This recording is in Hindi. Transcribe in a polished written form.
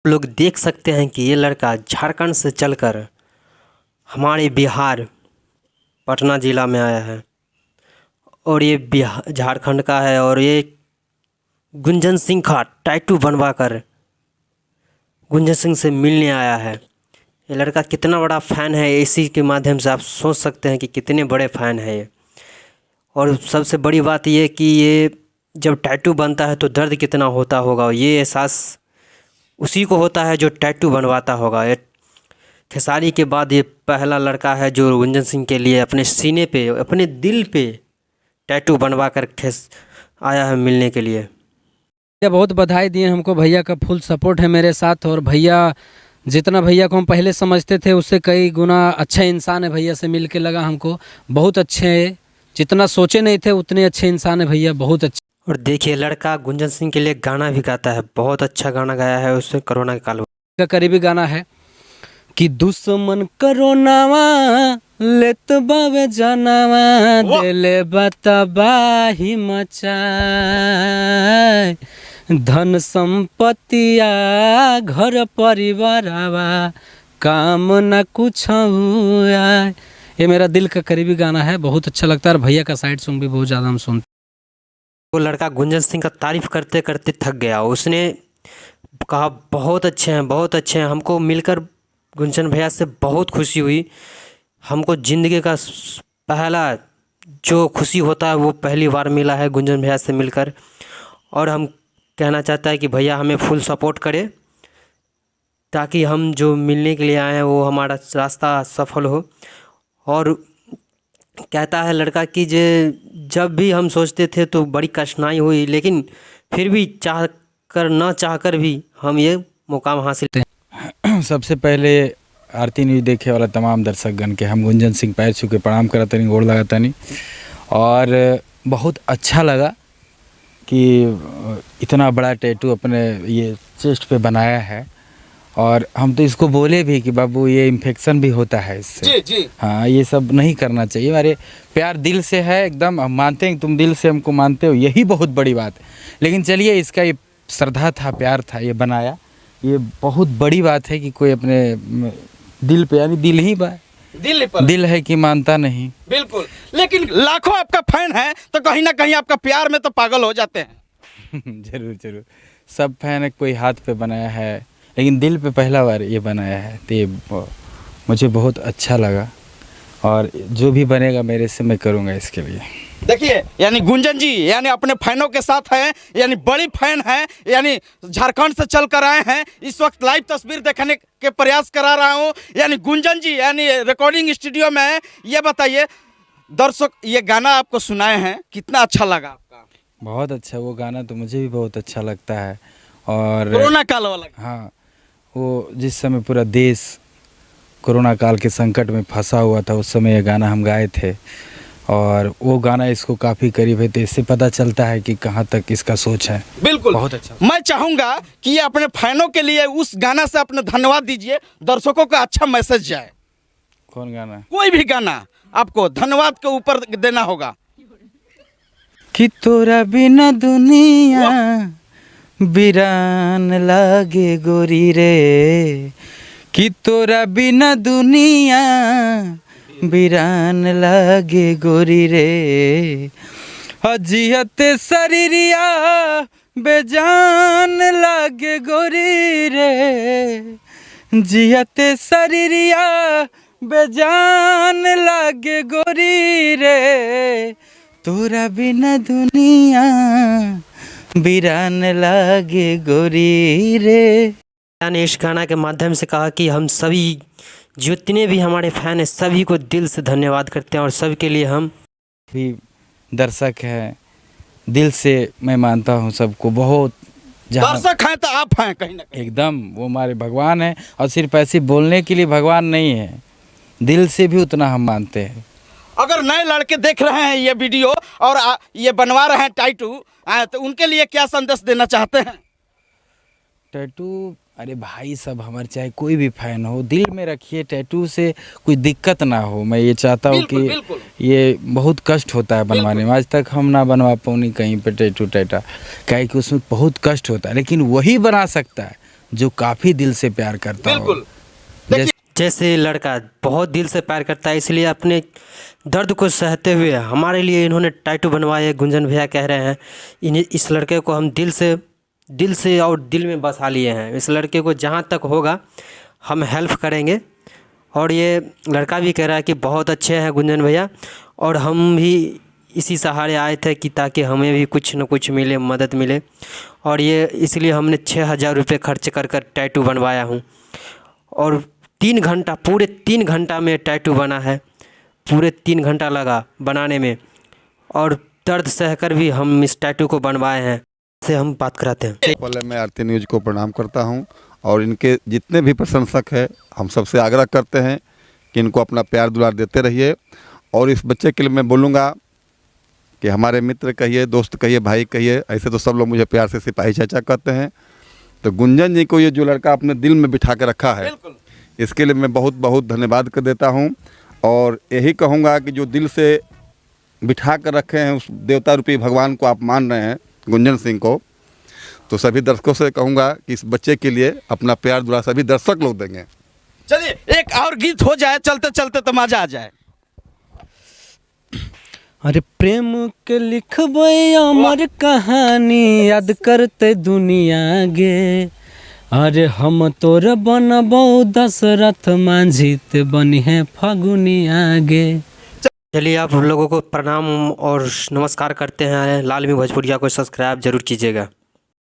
लोग देख सकते हैं कि ये लड़का झारखंड से चलकर हमारे बिहार पटना ज़िला में आया है और ये बिहार झारखंड का है और ये गुंजन सिंह का टैटू बनवाकर गुंजन सिंह से मिलने आया है। ये लड़का कितना बड़ा फ़ैन है, इसी के माध्यम से आप सोच सकते हैं कि कितने बड़े फ़ैन है ये। और सबसे बड़ी बात ये कि ये जब टैटू बनता है तो दर्द कितना होता होगा, ये एहसास उसी को होता है जो टैटू बनवाता होगा। ये खेसारी के बाद ये पहला लड़का है जो गुंजन सिंह के लिए अपने सीने पे, अपने दिल पे टैटू बनवा कर आया है मिलने के लिए। भैया बहुत बधाई दिए हमको, भैया का फुल सपोर्ट है मेरे साथ। और भैया जितना भैया को हम पहले समझते थे उससे कई गुना अच्छा इंसान है। भैया से मिल के लगा हमको बहुत अच्छे है, जितना सोचे नहीं थे उतने अच्छे इंसान है भैया, बहुत अच्छे। और देखिए लड़का गुंजन सिंह के लिए गाना भी गाता है, बहुत अच्छा गाना गाया है उसने कोरोना के काल का करीबी गाना है कि दुश्मन कोरोनावा लेत बावे जनावा दिले बताबाही मचाए धन संपत्तिया घर परिवारवा काम न कुछ हुआ। ये मेरा दिल का करीबी गाना है, बहुत अच्छा लगता है। और भैया का साइड सॉन्ग भी बहुत ज़्यादा हम सुनते। वो लड़का गुंजन सिंह का तारीफ़ करते करते थक गया। उसने कहा बहुत अच्छे हैं, बहुत अच्छे हैं। हमको मिलकर गुंजन भैया से बहुत खुशी हुई। हमको ज़िंदगी का पहला जो खुशी होता है वो पहली बार मिला है गुंजन भैया से मिलकर। और हम कहना चाहता है कि भैया हमें फुल सपोर्ट करे ताकि हम जो मिलने के लिए आए हैं वो हमारा रास्ता सफल हो। और कहता है लड़का कि जब भी हम सोचते थे तो बड़ी कठिनाई हुई, लेकिन फिर भी चाह कर ना चाह कर भी हम ये मुकाम हासिल हैं। सबसे पहले आरती न्यूज़ देखे वाला तमाम दर्शकगण के हम गुंजन सिंह पैर छू के प्रणाम करता नहीं, गोड़ लगाता नहीं। और बहुत अच्छा लगा कि इतना बड़ा टैटू अपने ये चेस्ट पे बनाया है। और हम तो इसको बोले भी कि बाबू ये इन्फेक्शन भी होता है इससे। जी जी। हाँ, ये सब नहीं करना चाहिए। हमारे प्यार दिल से है एकदम, हम मानते हैं तुम दिल से हमको मानते हो, यही बहुत बड़ी बात है। लेकिन चलिए, इसका ये श्रद्धा था, प्यार था, ये बनाया, ये बहुत बड़ी बात है कि कोई अपने दिल पे, यानी दिल ही दिल है कि मानता नहीं। बिल्कुल, लेकिन लाखों आपका फैन है तो कहीं ना कहीं आपका प्यार में तो पागल हो जाते हैं। जरूर जरूर, सब फैन है, कोई हाथ पे बनाया है लेकिन दिल पे पहला बार ये बनाया है, तो ये मुझे बहुत अच्छा लगा। और जो भी बनेगा मेरे से मैं करूँगा इसके लिए। देखिए, यानी गुंजन जी यानी अपने फैनों के साथ हैं, यानी बड़ी फैन हैं, यानी झारखंड से चल कर आए हैं। इस वक्त लाइव तस्वीर देखने के प्रयास करा रहा हूँ। यानी गुंजन जी यानी रिकॉर्डिंग स्टूडियो में है। ये बताइए दर्शक, ये गाना आपको सुनाए हैं, कितना अच्छा लगा आपका? बहुत अच्छा, वो गाना तो मुझे भी बहुत अच्छा लगता है। और कोरोना काल वाला, हाँ, वो जिस समय पूरा देश कोरोना काल के संकट में फंसा हुआ था, उस समय ये गाना हम गाए थे। और वो गाना इसको काफ़ी करीब है, तो इससे पता चलता है कि कहाँ तक इसका सोच है। बिल्कुल, बहुत अच्छा। मैं चाहूँगा कि ये अपने फैनों के लिए उस गाना से अपने धन्यवाद दीजिए, दर्शकों का अच्छा मैसेज जाए। कौन गाना? कोई भी गाना आपको धन्यवाद के ऊपर देना होगा। कि तोरा बिना दुनिया वीरान लागे गोरी रे, कि तोरा बिना दुनिया वीरान लागे गोरी रे, अजियते शरीरिया बेजान लागे गोरी रे, जियते शरीरिया बेजान लागे गोरी रे, तोरा बिना दुनिया वीरान लागे गोरी रे। ने इस गाना के माध्यम से कहा कि हम सभी जितने भी हमारे फैन हैं सभी को दिल से धन्यवाद करते हैं और सबके लिए हम भी दर्शक हैं, दिल से मैं मानता हूँ सबको। बहुत दर्शक हैं तो आप हैं कहीं ना कहीं। एकदम, वो हमारे भगवान हैं। और सिर्फ ऐसे बोलने के लिए भगवान नहीं है, दिल से भी उतना हम मानते हैं। अगर नए लड़के देख रहे हैं ये वीडियो और ये बनवा रहे हैं टैटू, तो उनके लिए क्या संदेश देना चाहते हैं? टैटू, अरे भाई, सब हमारे चाहे कोई भी फैन हो, दिल में रखिए, टैटू से कोई दिक्कत ना हो। मैं ये चाहता हूँ कि ये बहुत कष्ट होता है बनवाने में। आज तक हम ना बनवा पाऊँ कहीं पे टैटू टैटा, क्या कि उसमें बहुत कष्ट होता है, लेकिन वही बना सकता है जो काफ़ी दिल से प्यार करता हो। बिल्कुल। जैसे लड़का बहुत दिल से प्यार करता है, इसलिए अपने दर्द को सहते हुए हमारे लिए इन्होंने टैटू बनवाए। गुंजन भैया कह रहे हैं इस लड़के को हम दिल से और दिल में बसा लिए हैं। इस लड़के को जहाँ तक होगा हम हेल्प करेंगे। और ये लड़का भी कह रहा है कि बहुत अच्छे हैं गुंजन भैया, और हम भी इसी सहारे आए थे कि ताकि हमें भी कुछ न कुछ मिले, मदद मिले। और ये इसलिए हमने 6,000 रुपये खर्च कर टैटू बनवाया हूँ। और 3 घंटा, पूरे 3 घंटा में टैटू बना है। पूरे 3 घंटा लगा बनाने में, और दर्द सहकर भी हम इस टैटू को बनवाए हैं। से हम बात कराते हैं। पहले मैं आरती न्यूज़ को प्रणाम करता हूं, और इनके जितने भी प्रशंसक हैं हम सबसे आग्रह करते हैं कि इनको अपना प्यार दुलार देते रहिए। और इस बच्चे के लिए मैं बोलूँगा कि हमारे मित्र कहिए, दोस्त कहिए, भाई कहिए, ऐसे तो सब लोग मुझे प्यार से सिपाही चाचा कहते हैं। तो गुंजन जी को ये जो लड़का अपने दिल में बिठा के रखा है, इसके लिए मैं बहुत बहुत धन्यवाद कर देता हूं। और यही कहूँगा कि जो दिल से बिठा कर रखे हैं उस देवता रूपी भगवान को आप मान रहे हैं, गुंजन सिंह को, तो सभी दर्शकों से कहूँगा कि इस बच्चे के लिए अपना प्यार दुलार सभी दर्शक लोग देंगे। चलिए एक और गीत हो जाए, चलते चलते तो मजा आ जाए। अरे प्रेम के लिखबे अमर कहानी, याद करते दुनिया गे। अरे हम तोर बनबो दशरथ, मांझी ते बनी है फागुनी आगे। चलिए आप लोगों को प्रणाम और नमस्कार करते हैं। लालमी भोजपुरिया को सब्सक्राइब जरूर कीजिएगा।